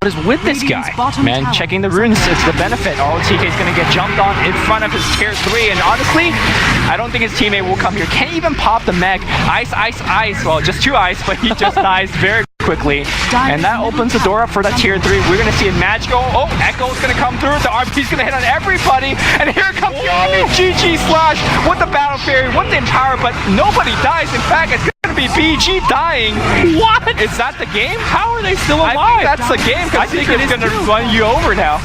is with this guy. Man, checking the runes, it's the benefit. TK is going to get jumped on in front of his tier 3, and honestly, I don't think his teammate will come here. Can't even pop the mech. Ice. Well, just 2 ice, but he just dies very quickly. And that opens the door up for that tier 3. We're going to see a magical. Oh, Echo's going to come through. The RP's going to hit on everybody. And here comes the army. GG Slash with the battle fairy, with the empower, but nobody dies. In fact, it's going to be BG dying. What? Is that the game? How are they still alive? I think that's the game, because I think it's going to run you over now.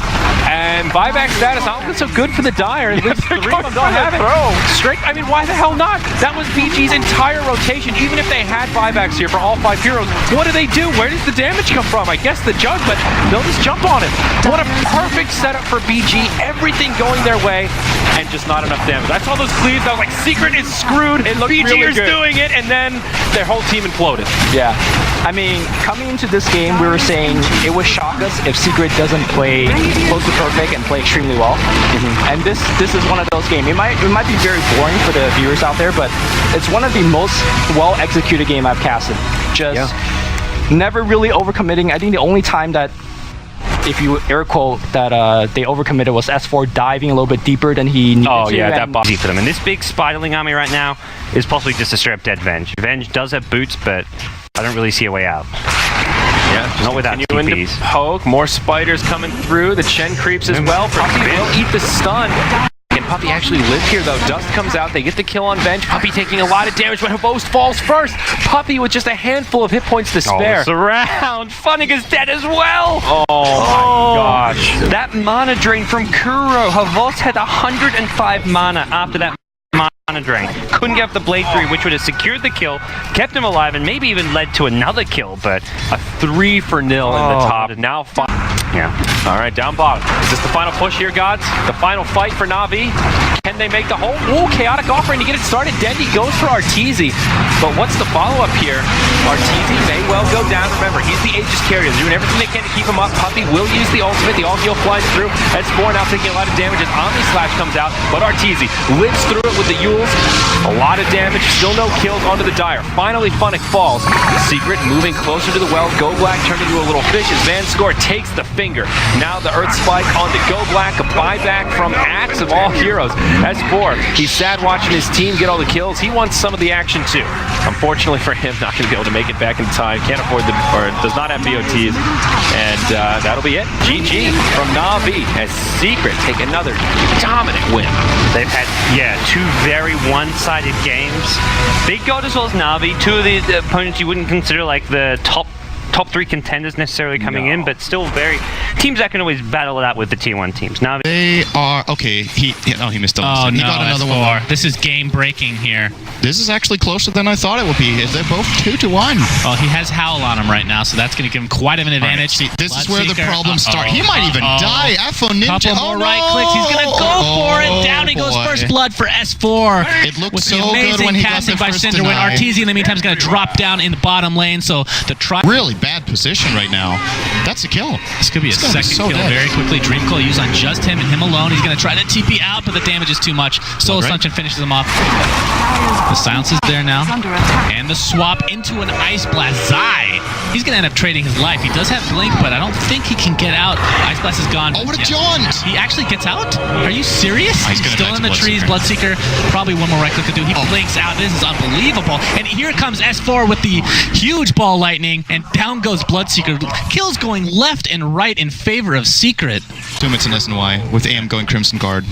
And buyback status not looking so good for the Dire. At least 3 of them don't have it. Straight, I mean, why the hell not? That was BG's entire rotation. Even if they had buybacks here for all 5 heroes, what do? Where does the damage come from? I guess the jug, but they'll just jump on it. What a perfect setup for BG. Everything going their way, and just not enough damage. I saw those cleaves. I was like, Secret is screwed. BG is doing it, and then their whole team imploded. Yeah. I mean, coming into this game, we were saying it would shock us if Secret doesn't play close to perfect and play extremely well. And this is one of those games. It might be very boring for the viewers out there, but it's one of the most well-executed game I've casted. Just never really overcommitting. I think the only time that, if you air quote, that they overcommitted was S4 diving a little bit deeper than he needed to. Oh yeah, that box for them. And this big Spiderling army right now is possibly just a straight up dead Venge. Venge does have boots, but I don't really see a way out. Yeah, not without TPs. Poke, more spiders coming through. The Chen creeps as well. Puppy will eat the stun. Can Puppy actually live here though? Dust comes out, they get the kill on Venge. Puppy taking a lot of damage, but Havost falls first. Puppy with just a handful of hit points to spare. Surround. Funnig is dead as well. Oh my gosh. That mana drain from Kuro. Havost had 105 mana after that mana drain. Couldn't get up the Blade 3, which would have secured the kill, kept him alive, and maybe even led to another kill, but a 3-0 in the top. And now 5. Yeah. All right, down bottom. Is this the final push here, gods? The final fight for Na'Vi? Can they make the whole chaotic offering to get it started? Dendy goes for Arteezy. But what's the follow-up here? Arteezy may well go down. Remember, he's the Aegis carrier. They're doing everything they can to keep him up. Puppy will use the ultimate. The all-heal flies through. S4 now taking a lot of damage as Omni Slash comes out. But Arteezy lives through it with the Yules. A lot of damage. Still no kills onto the Dire. Finally, Funnick falls. Secret moving closer to the well. Go Black turned into a little fish as Van Score takes the finger. Now the Earth Spike on the Go Black. A buyback from Axe of all heroes. S4, he's sad watching his team get all the kills. He wants some of the action too. Unfortunately for him, not going to be able to make it back in time. Can't afford the, or does not have BOTs. And that'll be it. GG from Na'Vi as Secret take another dominant win. They've had, 2 very one-sided games. Big God as well as Na'Vi, 2 of the opponents you wouldn't consider like the top 3 contenders necessarily coming in, but still very teams that can always battle it out with the Tier 1 teams. Now they are okay. He missed. Oh he no, got another one. This is game breaking here. This is actually closer than I thought it would be. They're both 2-1. Well, he has Howl on him right now, so that's going to give him quite of an advantage. Right. See, this is where the problems start. He might even die. Afro Ninja. Couple more right clicks. He's going to go for it. Down he goes. First blood for S4. It looked with so the amazing good when he got casting the by first Cinder. When deny. Arteezy in the meantime is going to drop down in the bottom lane. So the try. Really bad position right now. That's a kill. This could be a second kill very quickly. Dream Coil used on just him and him alone. He's going to try to TP out, but the damage is too much. Soul Assumption finishes him off. The silence is there now. And the swap into an Ice Blast. Zai. He's going to end up trading his life. He does have Blink, but I don't think he can get out. Ice Blast is gone. Oh, what a jaunt! He actually gets out? Are you serious? He's still in the trees. Bloodseeker. Probably one more right click to do. He blinks out. This is unbelievable. And here comes S4 with the huge ball lightning, and down goes Bloodseeker. Kills going left and right in favor of Secret. Assume it's an SNY with AM going Crimson Guard.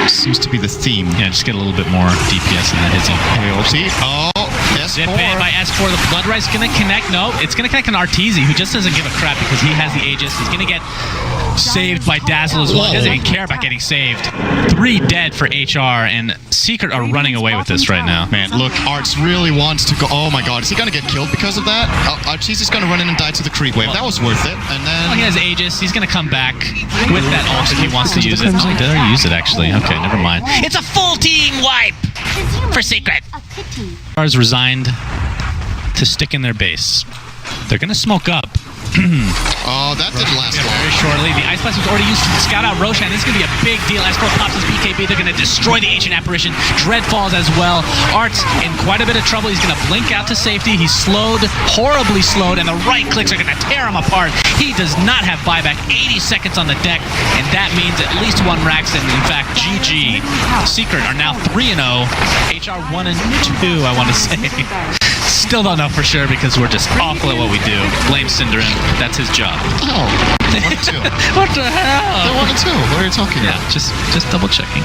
Seems to be the theme. Yeah, just get a little bit more DPS in that hizzy. S4. Zip in by S4. The Blood Rice going to connect. No, it's going to connect on Arteezy, who just doesn't give a crap because he has the Aegis. He's going to get saved by Dazzle as well. He doesn't even care about getting saved. 3 dead for HR, and Secret are running away with this right now. Man, look, Arts really wants to go. Oh my god, is he going to get killed because of that? Arteezy's going to run in and die to the creep wave. That was worth it. And then... Well, he has Aegis. He's going to come back with that ult if he wants to use it. Oh, he did use it, actually. Okay, never mind. It's a full team wipe for Secret. Stars resigned to stick in their base. They're going to smoke up. Oh, that didn't last long. Very shortly. The Ice Blast was already used to scout out Roshan. This is going to be a big deal. S4 pops his BKB. They're going to destroy the Ancient Apparition. Dread falls as well. Art's in quite a bit of trouble. He's going to blink out to safety. He's slowed, horribly slowed, and the right clicks are going to tear him apart. He does not have buyback. 80 seconds on the deck, and that means at least one Rax, and in fact, GG. Secret are now 3-0. HR 1 and 2, I want to say. Still don't know for sure because we're just awful at what we do. Blame Cinderin. That's his job. Oh, 1-2. What the hell? They're 1-2. What are you talking Yeah, about? just double checking.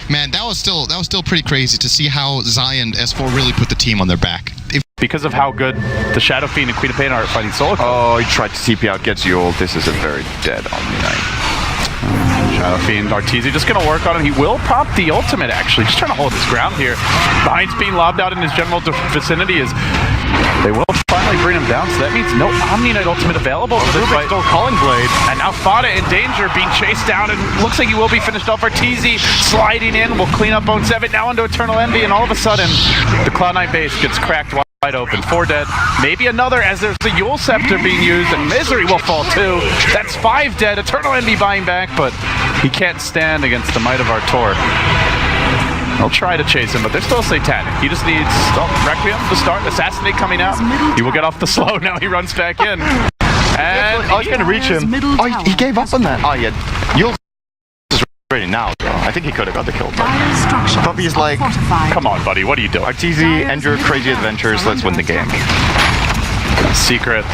Man, that was still pretty crazy to see how Zion S4 really put the team on their back. Because of how good the Shadow Fiend and Queen of Pain are at fighting solo. Oh, he tried to TP out, gets you ult. This is a very dead Omni Knight. Shadow Fiend, Arteezy just going to work on him. He will pop the ultimate, actually. Just trying to hold his ground here. Behind being lobbed out in his general vicinity is... They will finally bring him down, so that means no Omni Knight ultimate available for this fight. Still Calling Blade. And now Fada in danger, being chased down, and looks like he will be finished off. Arteezy sliding in, will clean up Bone 7, now into Eternal Envy, and all of a sudden, the Cloud9 base gets cracked wide open. 4 dead. Maybe another, as there's the Yule Scepter being used, and Misery will fall too. That's 5 dead. Eternal Envy buying back, but he can't stand against the might of Artor. They'll try to chase him, but they're still satanic. He just needs Requiem to start. Assassinate coming out. He will get off the slow. Now he runs back in. And he's going to reach him. Oh, he gave up on that. Oh, yeah. You'll is ready now, bro. I think he could have got the kill. But he's like, come on, buddy. What are you doing? Arteezy, end your crazy adventures. Let's win the game. Secret,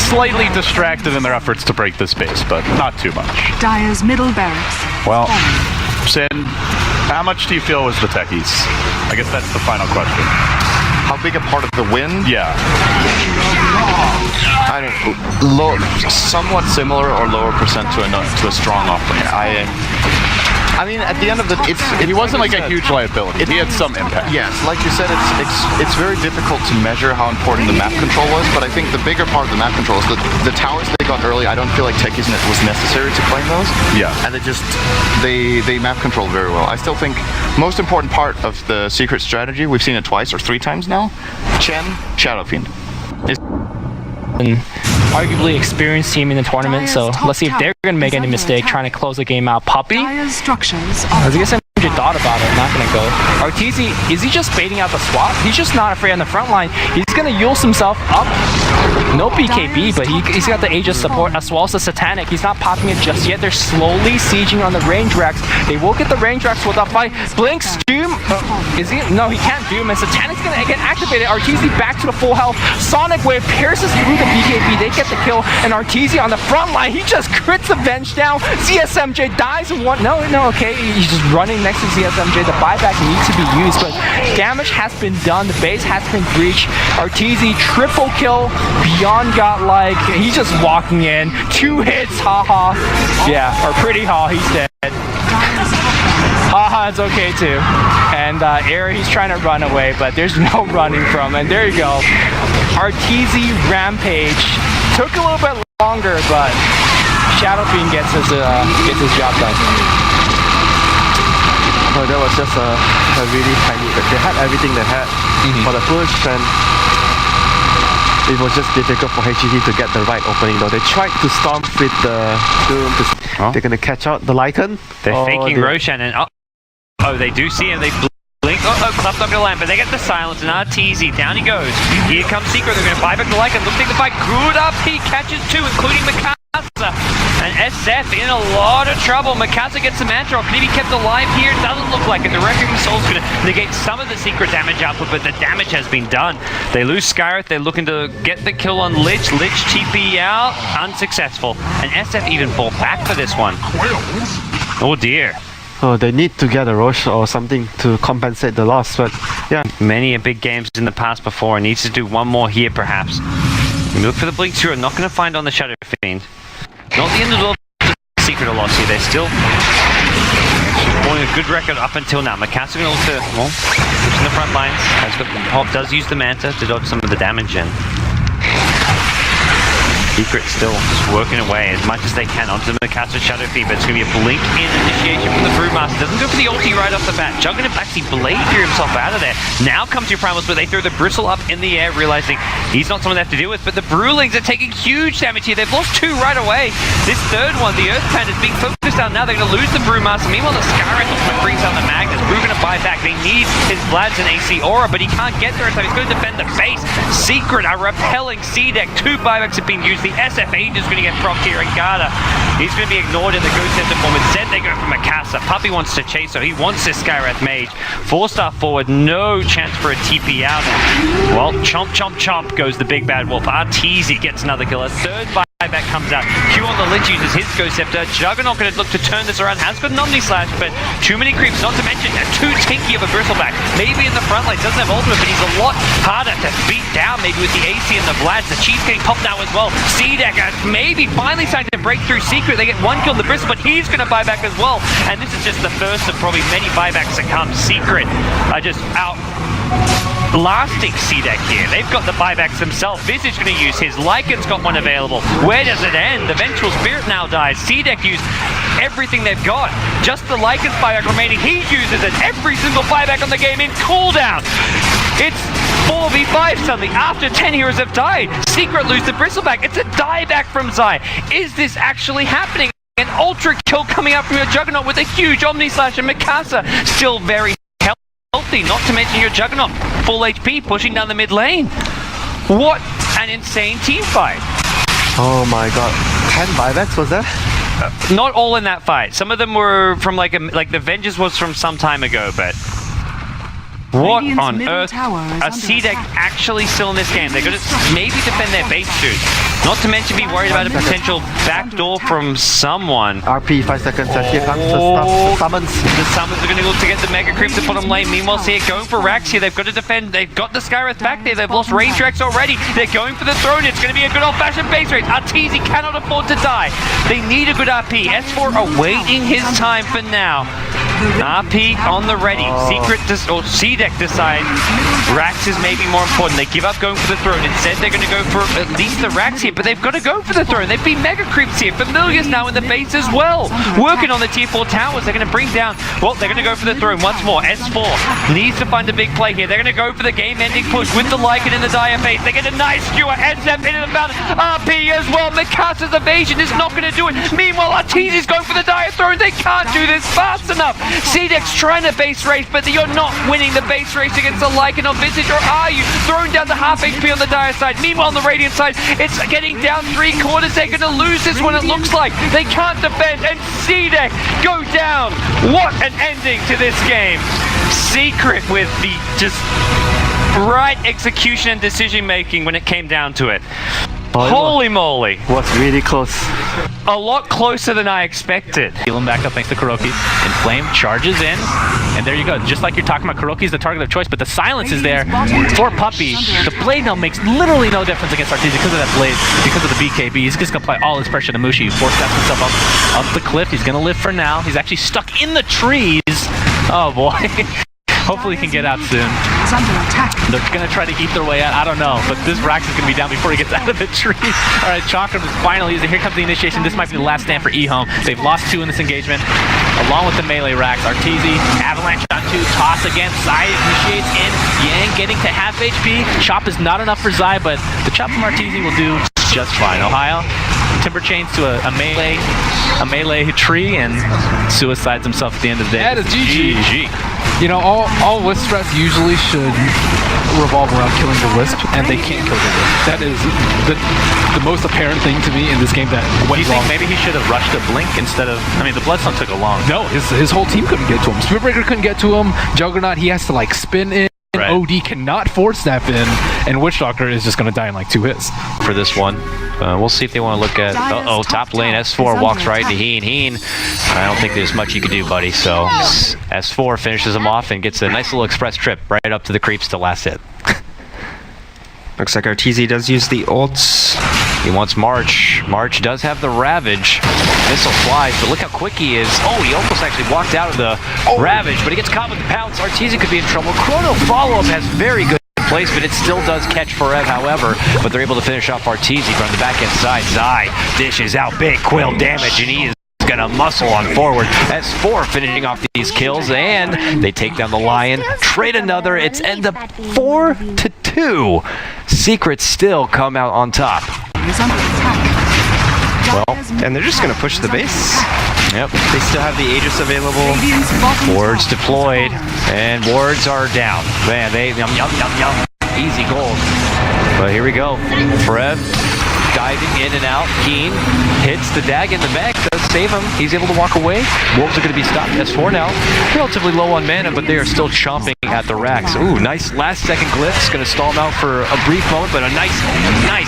slightly distracted in their efforts to break this base, but not too much. Dire's middle barracks. Well, Sin, how much do you feel was the techies? I guess that's the final question. How big a part of the win? Yeah. I don't somewhat similar or lower percent to a strong offering. I mean, at the end of the, he wasn't like a huge liability. He had some impact. Yes, like you said, it's very difficult to measure how important the map control was. But I think the bigger part of the map control is the towers they got early. I don't feel like techies was necessary to claim those. Yeah, and they map control very well. I still think most important part of the secret strategy, we've seen it twice or 3 times now. Chen, Shadow Fiend. And arguably experienced team in the tournament, so let's see if they're going to make any mistake trying to close the game out. Puppy? As I guess MJ thought about it, not going to go. Arteezy, is he just baiting out the swap? He's just not afraid on the front line. He's going to Yule himself up. No BKB, but he's got the Aegis support as well as the Satanic. He's not popping it just yet. They're slowly sieging on the range racks. They will get the range racks without fight. Blinks, Doom. Is he? No, he can't Doom, and Satanic's going to get activated. Arteezy back to the full health. Sonic Wave pierces through the BKB. They get the kill, and Arteezy on the front line, he just crits the bench down. ZSMJ dies in one. No, okay. He's just running next to ZSMJ. The buyback needs to be used, but damage has been done. The base has been breached. Arteezy triple kill, beyond godlike. He's just walking in. 2 hits, haha. Yeah, or pretty ha, he's dead. Haha, it's okay too. And Air, he's trying to run away, but there's no running from him. And there you go. Arteezy Rampage. Took a little bit longer, but Shadow Fiend gets his job done. Oh, that was just a really tiny. They had everything they had for the push, and it was just difficult for HGT to get the right opening. Though they tried to storm with the Doom. They're gonna catch out the Lycan. They're faking Roshan, and oh, they do see him. They blink. Oh, clapped up the lamp, but they get the silence. And Arteezy, down he goes. Here comes Secret. They're gonna buy back the Lycan. Looks like the fight. Good up. He catches 2, including Mikasa. And SF in a lot of trouble. Mikasa gets the mantra. Can he be kept alive here? Doesn't look like it. The Requiem Soul's going to negate some of the secret damage output, but the damage has been done. They lose Skyreth. They're looking to get the kill on Lich. Lich TP out. Unsuccessful. And SF even fought back for this one. Oh dear. Oh, they need to get a Roche or something to compensate the loss, but yeah. Many a big games in the past before. Needs to do one more here, perhaps. We look for the Blink 2. Not going to find on the Shadow Fiend. Not the end of the secret loss here. They're still holding a good record up until now. Mikasa going to also, well, pushing the front lines. Has got the pop, does use the Manta to dodge some of the damage in. Secret still just working away as much as they can onto the Mikasa Shadow Feed, but it's going to be a blink in initiation from the Brewmaster. Doesn't go for the ulti right off the bat. Juggernaut actually blade through himself out of there. Now comes your Primals, but they throw the Bristle up in the air, realizing he's not someone they have to deal with, but the Brewlings are taking huge damage here. They've lost 2 right away. This third one, the Earth Panda, is being focused on now. They're going to lose the Brewmaster. Meanwhile, the Skyrath ultimate brings out the Magnus. Brew going to buy back. They need his Vlad's and AC Aura, but he can't get there, so he's going to defend the base. Secret are repelling C-Deck. 2 buybacks have been used. The SF8 is going to get procced here, and Garda, he's going to be ignored in the Ghost Center form. Instead, they go for Mikasa. Puppy wants to chase, so he wants this Skyrath Mage. 4-star forward, no chance for a TP out. Well, chomp, chomp, chomp goes the big bad wolf. Arteezy gets another kill. A third buyback comes out. Q on the Lynch uses his Ghost Scepter. Juggernaut going to look to turn this around. Has got an Omni Slash, but too many creeps, not to mention too tinky of a Bristleback. Maybe in the front line, doesn't have ultimate, but he's a lot harder to beat down, maybe with the AC and the Vlads. The Chief's getting popped now as well. C-Deck maybe finally starting to break through Secret. They get 1 kill on the Bristle, but he's going to buy back as well. And this is just the first of probably many buybacks to come. Secret are just out blasting C-Deck here. They've got the buybacks themselves. Visage going to use his. Lycan's got one available. Where does it end? The Vengeful Spirit now dies. C-Deck used everything they've got. Just the Lycan's buyback remaining. He uses it. Every single buyback on the game in cooldown. It's 4v5 suddenly after 10 heroes have died. Secret lose the Bristleback. It's a dieback from Zai. Is this actually happening? An ultra kill coming up from your Juggernaut with a huge Omni Slash, and Mikasa still very healthy, not to mention your Juggernaut full HP pushing down the mid lane. What an insane team fight. Oh my god. 10 buybacks was that? Not all in that fight. Some of them were from like the Vengeance was from some time ago, but what on earth? Are C-Deck actually still in this game? They're going to maybe defend their base suit. Not to mention be worried about a potential backdoor from someone. RP 5 seconds, and here comes the summons. The summons are going to look to get the Mega Creeps to bottom lane. Meanwhile, see it going for Rax here. They've got to defend. They've got the Skyrath back there. They've lost range Rax already. They're going for the throne. It's going to be a good old-fashioned base race. Arteezy cannot afford to die. They need a good RP. S4 awaiting his time for now. RP on the ready. Secret or C-Deck decide Rax is maybe more important. They give up going for the throne. Instead, they're going to go for at least the Rax here, but they've got to go for the throne. They've been Mega Creeps here. Familiars now in the base as well. Working on the tier 4 towers. They're going to bring down, well, they're going to go for the throne once more. S4 needs to find a big play here. They're going to go for the game-ending push with the Lycan in the dire face. They get a nice skewer. SF into the mountain. RP as well. Mikasa's evasion is not going to do it. Meanwhile, Arteezy's going for the dire throne. They can't do this fast enough. C-Deck's trying to base race, but you're not winning the base race against the Lycan or Visage, or are you? Throwing down to half HP on the dire side. Meanwhile, on the Radiant side, it's getting down 3/4. They're going to lose this one, it looks like. They can't defend, and C-Deck go down. What an ending to this game. Secret with the just right execution and decision making when it came down to it. Holy moly. Was really close. A lot closer than I expected. Heal him back up thanks to Kuroki. Inflame charges in, and there you go. Just like you're talking about, Kuroki's the target of choice, but the silence is there for Puppy. The blade now makes literally no difference against Arteezy because of that blade, because of the BKB. He's just gonna apply all his pressure to Mushi. He force-steps himself up the cliff. He's gonna live for now. He's actually stuck in the trees. Oh boy. Hopefully he can get out soon. They're going to try to eat their way out. I don't know, but this Rax is going to be down before he gets out of the tree. All right, Chakram is finally using. Here comes the initiation. This might be the last stand for eHome. They've lost 2 in this engagement, along with the melee Rax. Arteezy, avalanche on 2, toss again. Zai initiates in. Yang getting to half HP. Chop is not enough for Zai, but the chop from Arteezy will do just fine. Ohio, Timber chains to a melee tree and suicides himself at the end of the day. That is GG. You know, all Wisp strats usually should revolve around killing the Wisp, and they can't kill the Wisp. That is the most apparent thing to me in this game that went wrong. Do you think maybe he should have rushed a Blink instead of... I mean, the Bloodstone took a long... No, his whole team couldn't get to him. Spearbreaker couldn't get to him. Juggernaut, he has to, like, spin in. Right. OD cannot force snap in, and Witch Doctor is just going to die in like 2 hits. For this one, we'll see if they want to look at... top lane, S4 walks right into Heen. I don't think there's much you can do, buddy, so S4 finishes him off and gets a nice little express trip right up to the creeps to last hit. Looks like Arteezy does use the ults. He wants March. March does have the Ravage. Missile flies, but look how quick he is. Oh, he almost actually walked out of the Ravage, but he gets caught with the pounce. Arteezy could be in trouble. Chrono follow-up has very good placement. It still does catch Forev, however, but they're able to finish off Arteezy from the backhand side. Zai dishes out big Quill damage, and he is gonna muscle on forward. S4 finishing off these kills, and they take down the Lion, trade another. It's end up 4-2. Secret still come out on top. Well, and they're just going to push the base. Yep. They still have the Aegis available. Wards deployed, and wards are down. Man, they yum, yum, yum, yum. Easy gold. But here we go. Forev diving in and out. Keen hits the DAG in the back. Does save him. He's able to walk away. Wolves are going to be stopped. S4 now. Relatively low on mana, but they are still chomping at the racks. Ooh, nice last second glyphs. Going to stall him out for a brief moment, but a nice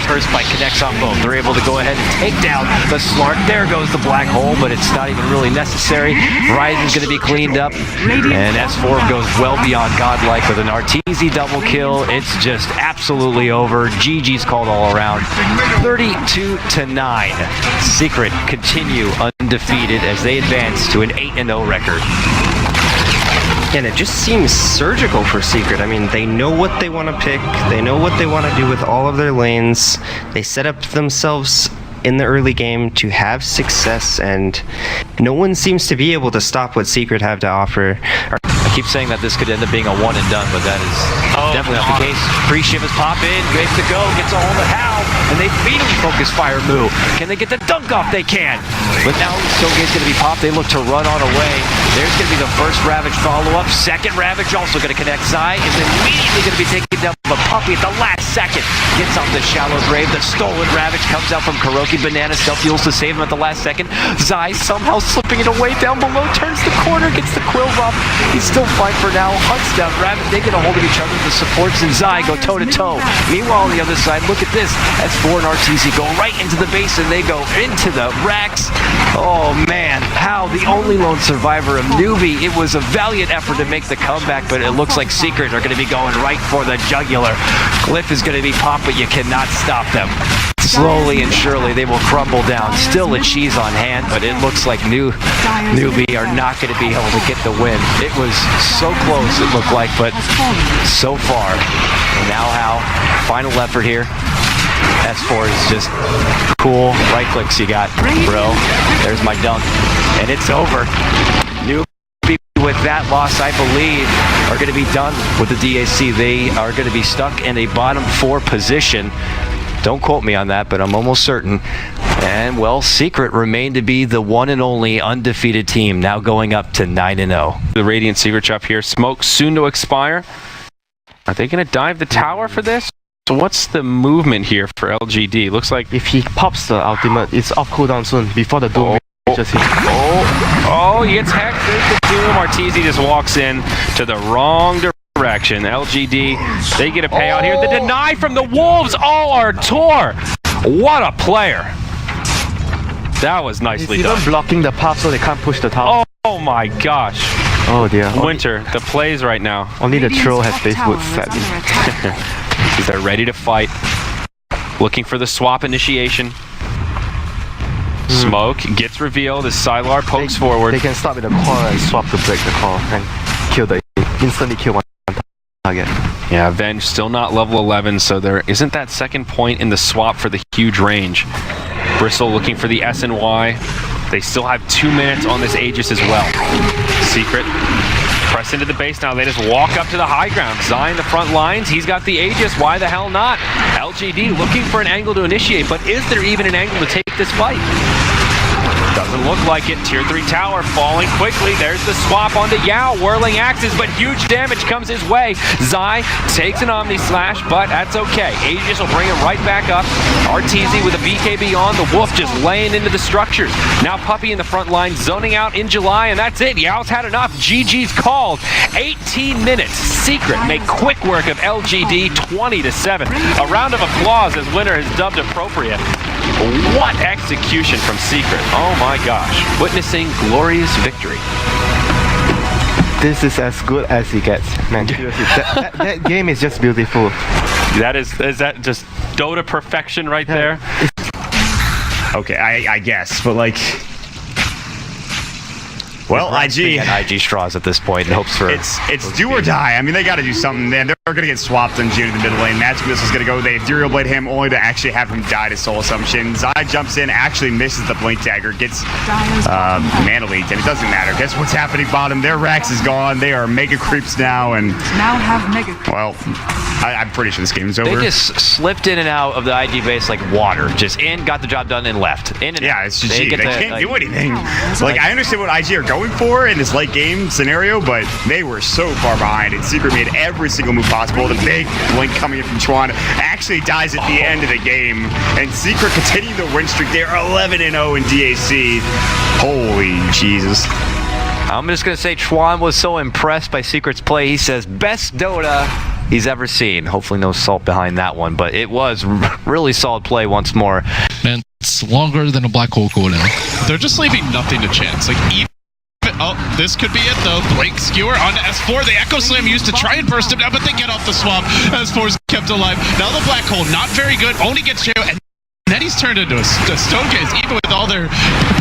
first bite connects on both. They're able to go ahead and take down the Slark. There goes the black hole, but it's not even really necessary. Ryzen's going to be cleaned up, and S4 goes well beyond godlike with an Arteezy double kill. It's just absolutely over. GG's called all around. 32-9. Secret continue undefeated as they advance to an 8-0 record. And it just seems surgical for Secret. I mean, they know what they want to pick. They know what they want to do with all of their lanes. They set up themselves in the early game to have success, and no one seems to be able to stop what Secret have to offer. I keep saying that this could end up being a one and done, but that is definitely not the case. Pre-shiv is pop in, waits to go, gets a hold of Hal, and they feed him focus fire move. Can they get the dunk off? They can. But now Soge's going to be popped. They look to run on away. There's going to be the first Ravage follow-up. Second Ravage also going to connect. Zai is immediately going to be taken down by Puppy at the last second. Gets on the shallow grave. The stolen Ravage comes out from Kuroki. Banana self-heals to save him at the last second. Zai somehow slipping it away down below. Turns the corner. Gets the quills off. He's still fine for now. Hunts down Ravage. They get a hold of each other. The supports and Zai go toe-to-toe. Meanwhile, on the other side, look at this. S4 and Arteezy go right into the base, and they go into the racks. Oh, man. How the only lone survivor of Newbie. It was a valiant effort to make the comeback, but it looks like Secret are going to be going right for the jugular. Glyph is going to be popped, but you cannot stop them. Slowly and surely, they will crumble down. Still a cheese on hand, but it looks like Newbie are not going to be able to get the win. It was so close, it looked like, but so far. And now how? Final effort here. S4 is just cool. Right clicks you got, bro. There's my dunk. And it's over. Newbie with that loss, I believe, are going to be done with the DAC. They are going to be stuck in a bottom 4 position. Don't quote me on that, but I'm almost certain. And, well, Secret remain to be the one and only undefeated team, now going up to 9-0. The Radiant Secret Shop here. Smoke soon to expire. Are they going to dive the tower for this? So what's the movement here for LGD? Looks like If he pops the ultimate, it's off cooldown soon, before the Doom reaches him. Oh, he gets hacked. There's the Doom. Arteezy just walks in to the wrong direction. LGD, they get a payout here. The deny from the Wolves. Oh, Artur. What a player. That was nicely He's done. even blocking the path so they can't push the tower. Oh my gosh. Oh dear. Winter, the plays right now. Only the troll has base wood, sadly. They're ready to fight. Looking for the swap initiation. Smoke gets revealed as Sylar pokes forward. They can start with the core and swap to break the core and instantly kill one target. Yeah, Avenge still not level 11, so there isn't that second point in the swap for the huge range. Bristle looking for the S and Y. They still have 2 minutes on this Aegis as well. Secret press into the base now. They just walk up to the high ground. Zai in the front lines. He's got the Aegis. Why the hell not? LGD looking for an angle to initiate, but is there even an angle to take this fight? Doesn't look like it. Tier 3 tower falling quickly. There's the swap onto Yao. Whirling axes, but huge damage comes his way. Zai takes an Omni Slash, but that's okay. Aegis will bring him right back up. Arteezy with a BKB on. The Wolf just laying into the structures. Now Puppy in the front line, zoning out in July, and that's it. Yao's had enough. GG's called. 18 minutes. Secret make quick work of LGD 20-7. A round of applause as winner is dubbed appropriate. What execution from Secret. Oh my gosh. Witnessing glorious victory. This is as good as it gets, man. Seriously, that game is just beautiful. Is that just Dota perfection right there? Okay, I guess, but like... Well, IG... IG straws at this point in hopes for... It's do or die. I mean, they gotta do something, man. They're are going to get swapped on June in the mid lane. Magic Missile's going to go. They Ethereal Blade him only to actually have him die to Soul Assumption. Zai jumps in, actually misses the Blink Dagger, gets Mana Leaked, and it doesn't matter. Guess what's happening bottom? Their Rax is gone. They are mega creeps now, and Now have mega. well, I'm pretty sure this game is over. They just slipped in and out of the IG base like water. Just in, got the job done, and left. In and Yeah, out. it's GG. They can't do anything. Oh, Like, I understand what IG are going for in this late game scenario, but they were so far behind, and Secret made every single move possible. The big blink coming in from Chuan actually dies at the end of the game, and Secret continuing the win streak. They're 11-0 in DAC. Holy Jesus. I'm just going to say Chuan was so impressed by Secret's play. He says, best Dota he's ever seen. Hopefully no salt behind that one, but it was really solid play once more. Man, it's longer than a black hole cooldown. They're just leaving nothing to chance. Like, even oh, this could be it though. Blink Skewer onto S4. The Echo Slam used to try and burst him down, but they get off the swap. S4's kept alive. Now the black hole, not very good. Only gets JO, and then he's turned into a stone case. Even with all their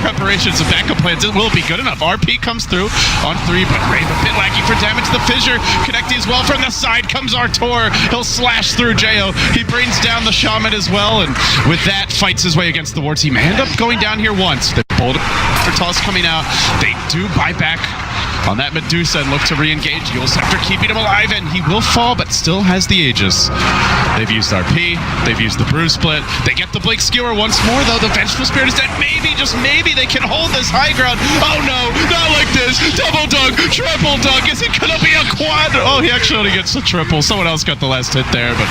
preparations and backup plans, it will be good enough. RP comes through on 3, but Rave a bit lacking for damage. The fissure connecting as well. From the side comes Artur. He'll slash through JO. He brings down the Shaman as well, and with that, fights his way against the war team. End up going down here once. They pulled for toss coming out. They do buy back on that Medusa and look to re-engage. Yule's after keeping him alive, and he will fall, but still has the Aegis. They've used RP. They've used the Brew Split. They get the Blink Skewer once more, though. The Vengeful Spirit is dead. Maybe, just maybe, they can hold this high ground. Oh no, not like this. Double dunk, triple dunk. Is it gonna be a quad? Oh, he actually only gets the triple. Someone else got the last hit there, but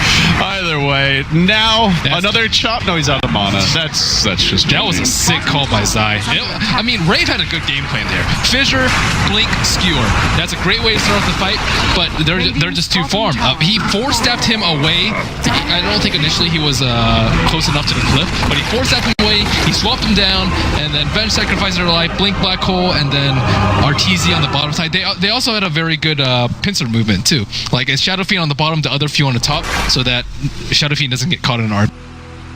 either way, now another chop. No, he's out of mana. That's just That was a sick call by Zai. I mean, Rave had a good game plan there. Fissure, Blink, Skewer. That's a great way to start off the fight, but they're just too far. He four-stepped him away. I don't think initially he was close enough to the cliff, but he four-stepped him away, he swapped him down, and then Venge sacrificed their life, Blink Black Hole, and then RTZ on the bottom side. They also had a very good pincer movement too. Like it's Shadow Fiend on the bottom, the other few on the top, so that Shadow Fiend doesn't get caught in an art.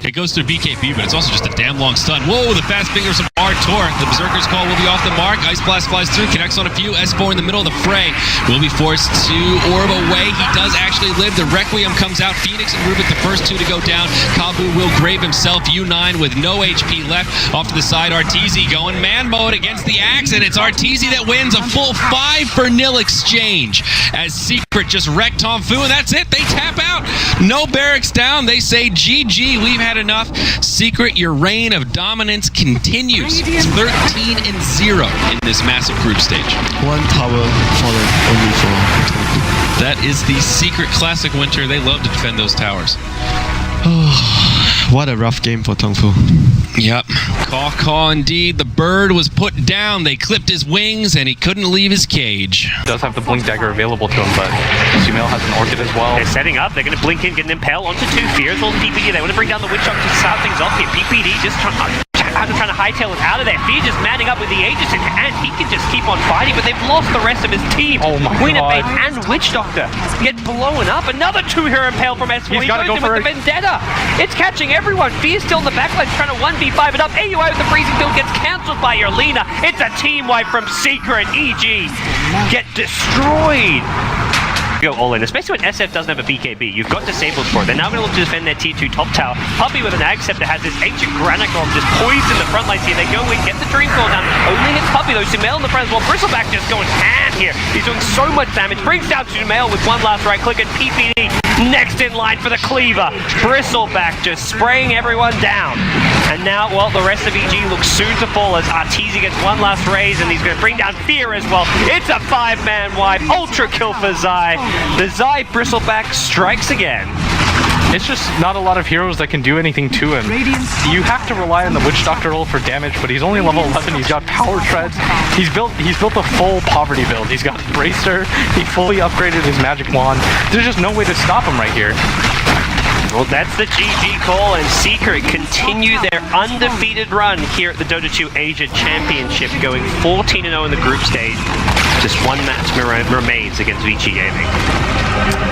It goes through BKB, but it's also just a damn long stun. Whoa, the fast fingers of Artur. The Berserker's Call will be off the mark. Ice Blast flies through, connects on a few. S4 in the middle of the fray. Will be forced to orb away. He does actually live. The Requiem comes out. Phoenix and Rubik, the first two to go down. Kabu will grave himself. U9 with no HP left. Off to the side, Arteezy going man mode against the Axe, and it's Arteezy that wins a full 5-0 exchange. As Secret just wrecked Tom Fu, and that's it. They tap out. No barracks down. They say GG. We've had enough. Secret, your reign of dominance continues. It's 13-0 in this massive group stage. One tower fallen only for. That is the Secret Classic Winter. They love to defend those towers. What a rough game for Tongfu. Yep. Caw indeed. The bird was put down. They clipped his wings and he couldn't leave his cage. Does have the Blink Dagger available to him, but Sumail has an Orchid as well. They're setting up. They're going to blink in, get an impale onto 2 Fears. Well, PPD, they want to bring down the Witch Doctor to start things off here. PPD just trying to hightail it out of there. Fear just manning up with the Aegis in hand. He can just keep on fighting, but they've lost the rest of his team. Oh my Queen of God. Fate and Witch Doctor get blown up. Another 2-hero impale from S4. He's gotta goes go in with for the Vendetta. It's catching everyone. Fear's still in the backline trying to 1v5 it up. AUI with the freezing field gets cancelled by Yerlina. It's a team wipe from Secret. EG get destroyed. Go all in, especially when SF doesn't have a BKB. You've got disables for it. They're now going to look to defend their tier 2 top tower. Puppy with an Ag Scepter has this ancient Granicron just poised in the front lines here. They go in, get the Dreamfall down. Only hits Puppy though. Sumail in the front as well. Bristleback just going ham here. He's doing so much damage. Brings down Sumail with one last right click, and PPD next in line for the cleaver. Bristleback just spraying everyone down. And now, well, the rest of EG looks soon to fall as Arteezy gets one last raise, and he's going to bring down Fear as well. It's a 5-man wipe. Ultra kill for Zai. The Zai Bristleback strikes again. It's just not a lot of heroes that can do anything to him. You have to rely on the Witch Doctor roll for damage, but he's only level 11. He's got Power Treads. He's built a full poverty build. He's got Bracer. He fully upgraded his magic wand. There's just no way to stop him right here. Well, that's the GG call, and Secret continue their undefeated run here at the Dota 2 Asia Championship, going 14-0 in the group stage. Just one match remains against VG Gaming.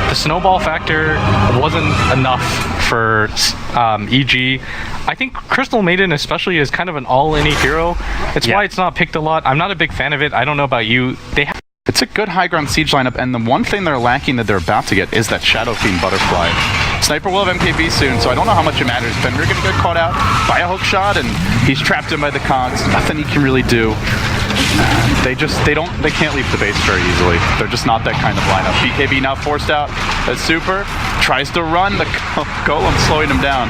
The snowball factor wasn't enough for EG. I think Crystal Maiden especially is kind of an all-in hero. It's why it's not picked a lot. I'm not a big fan of it. I don't know about you. They have It's a good high ground siege lineup, and the one thing they're lacking that they're about to get is that Shadow Fiend Butterfly. Sniper will have MKB soon, so I don't know how much it matters. Fenrir gonna get caught out by a hook shot, and he's trapped in by the cogs. Nothing he can really do. They can't leave the base very easily. They're just not that kind of lineup. BKB now forced out as Super tries to run. The Golem slowing him down.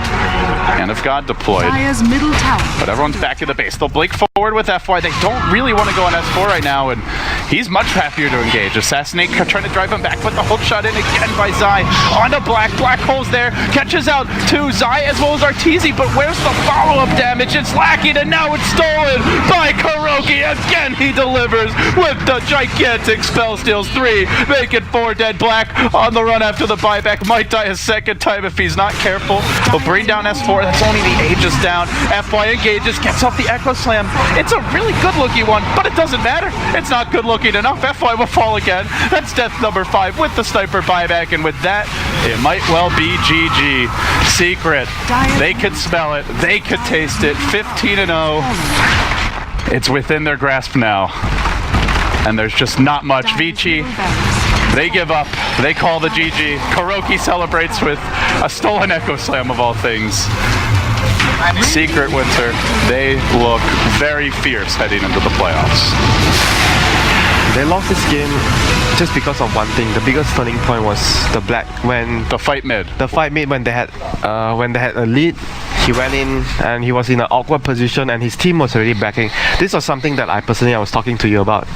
Hand of God deployed. Dire's middle tower. But everyone's back in the base. They'll blink forward with FY. They don't really want to go on S4 right now, and he's much happier to engage. Assassinate trying to drive him back, but the hook shot in again by Zai. On to Black. Black holes there. Catches out to Zai as well as Arteezy, but where's the follow-up damage? It's lacking, and now it's stolen by Kuroki. Again, he delivers with the gigantic spell steals 3, make it 4 dead. Black on the run after the buyback. Might die a second time if he's not careful. He'll bring down S4. That's only the Aegis down. FY engages, gets off the Echo Slam. It's a really good-looking one, but it doesn't matter. It's not good-looking enough. FY will fall again. That's death number 5 with the sniper buyback, and with that, it might well be GG. Secret. They could smell it. They could taste it. 15-0. It's within their grasp now. And there's just not much. Vici, they give up. They call the GG. Kuroki celebrates with a stolen Echo Slam of all things. Secret Winter, they look very fierce heading into the playoffs. They lost this game just because of one thing. The biggest turning point was the Black when the fight mid. The fight mid when they had a lead. He went in and he was in an awkward position, and his team was already backing. This was something that I was talking to you about